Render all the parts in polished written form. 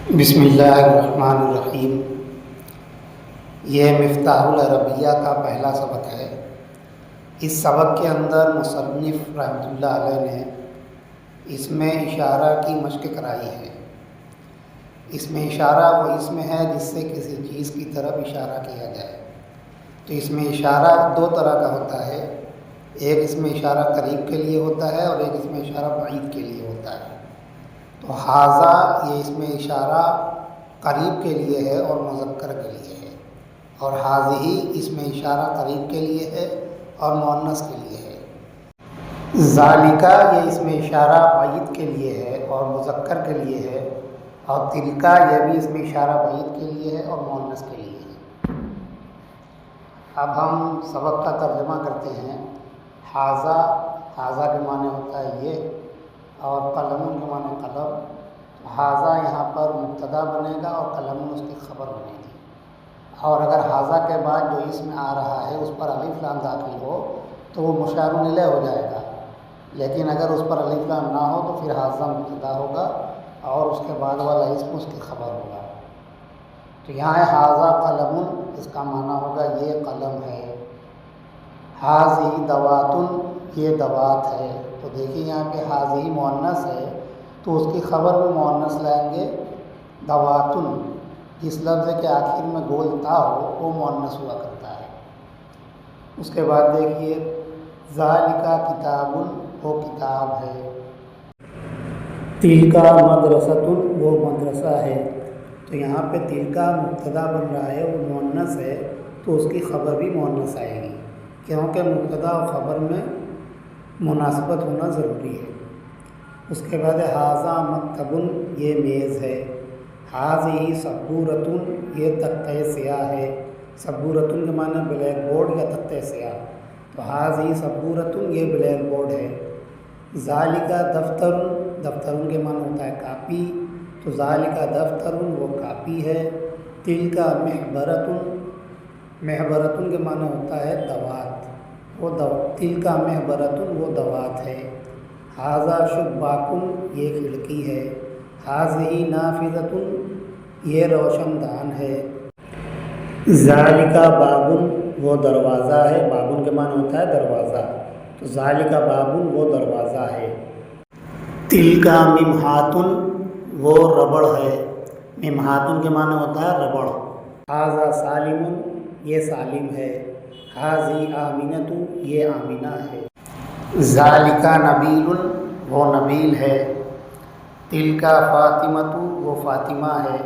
بسم اللہ الرحمن الرحیم۔ یہ مفتاح العربیہ کا پہلا سبق ہے۔ اس سبق کے اندر مصنف رحمۃ اللہ علیہ نے اس میں اشارہ کی مشق کرائی ہے۔ اس میں اشارہ وہ اس میں ہے جس سے کسی چیز کی طرف اشارہ کیا جائے، تو اس میں اشارہ دو طرح کا ہوتا ہے۔ ایک اس میں اشارہ قریب کے لیے ہوتا ہے اور ایک اس میں اشارہ بعید کے لیے ہوتا ہے۔ تو حاذا یہ اس میں اشارہ قریب کے لیے ہے اور مذکر کے لیے ہے، اور حاذہ اس میں اشارہ قریب کے لیے ہے اور مؤنث کے لیے ہے۔ ذالکا یہ اس میں اشارہ بعید کے لیے ہے اور مذکر کے لیے ہے، اور تلکا یہ بھی اس میں اشارہ بعید کے لیے ہے اور مؤنث کے لیے ہے۔ اب ہم سبق کا ترجمہ کرتے ہیں۔ حاذا کے معنی ہوتا ہے یہ، اور قلم کے معنی قلم۔ حاذا یہاں پر مبتدا بنے گا اور قلم اس کی خبر بنے گی، اور اگر حاذا کے بعد جو اسم آ رہا ہے اس پر الف لام داخل ہو تو وہ مشار الیہ ہو جائے گا، لیکن اگر اس پر الف لام نہ ہو تو پھر حاذا مبتدا ہوگا اور اس کے بعد والا اسم اس کی خبر ہوگا۔ تو یہاں ہے حاذا قلم، اس کا معنی ہوگا یہ قلم ہے۔ حاذہ دواتن یہ دوات ہے۔ تو دیکھیے یہاں پہ حاذہ مؤنث ہے تو اس کی خبر میں مؤنث لائیں گے دواتن۔ جس لفظ کے آخر میں گول تا ہو وہ مؤنث ہوا کرتا ہے۔ اس کے بعد دیکھیے ذالکا کتاب وہ کتاب ہے۔ تلکا مدرسۃ وہ مدرسہ ہے۔ تو یہاں پہ تلکا مبتدا بن رہا ہے، وہ مؤنث ہے تو اس کی خبر بھی مؤنث آئے گی، کیونکہ مبتدا اور خبر میں مناسبت ہونا ضروری ہے۔ اس کے بعد حاذا مکتب یہ میز ہے۔ حاذہ سبورۃ یہ تختہ سیاہ ہے۔ سبورۃ کے معنی بلیک بورڈ یا تختہ سیاہ، تو حاذہ سبورۃ یہ بلیک بورڈ ہے۔ ذالکا دفتر دفتر کے معنی ہوتا ہے کاپی، تو ذالکا دفتر وہ کاپی ہے۔ تلکا محبرۃ محبرۃ کے معنی ہوتا ہے دوات، وہ تلکا محبرۃ وہ دوات ہے۔ حاذا شباک یہ کھڑکی ہے۔ حاذہ نافذۃ یہ روشن دان ہے۔ ذالکا باب وہ دروازہ ہے۔ باب کے معنی ہوتا ہے دروازہ، تو ذالکا باب وہ دروازہ ہے۔ تلکا ممحات وہ ربڑ ہے۔ ممحات کے معنی ہوتا ہے ربڑ۔ حاذا سالم یہ سالم ہے۔ حاذہ آمنۃ یہ آمنہ ہے۔ ذالکا نبیل وہ نبیل ہے۔ تلکا فاطمۃ وہ فاطمہ ہے۔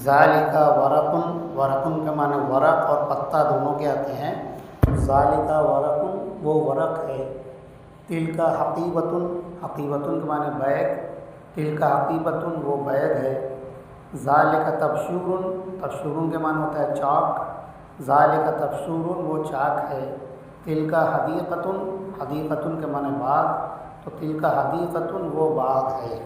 ذالکا ورق ورق کے معنی ورق اور پتا دونوں کے آتے ہیں۔ ذالکا ورق وہ ورق ہے۔ تلکا حقیبۃ حقیبۃ کے معنی بیگ، تلکا حقیبۃ وہ بیگ ہے۔ ذالکا تبشور تبشور کے معنی ہوتا ہے چاک، ذالکا تبشور وہ چاک ہے۔ تلکا حدیقۃ حدیقۃ کے معنی باغ، تو تلکا حدیقۃ وہ باغ ہے۔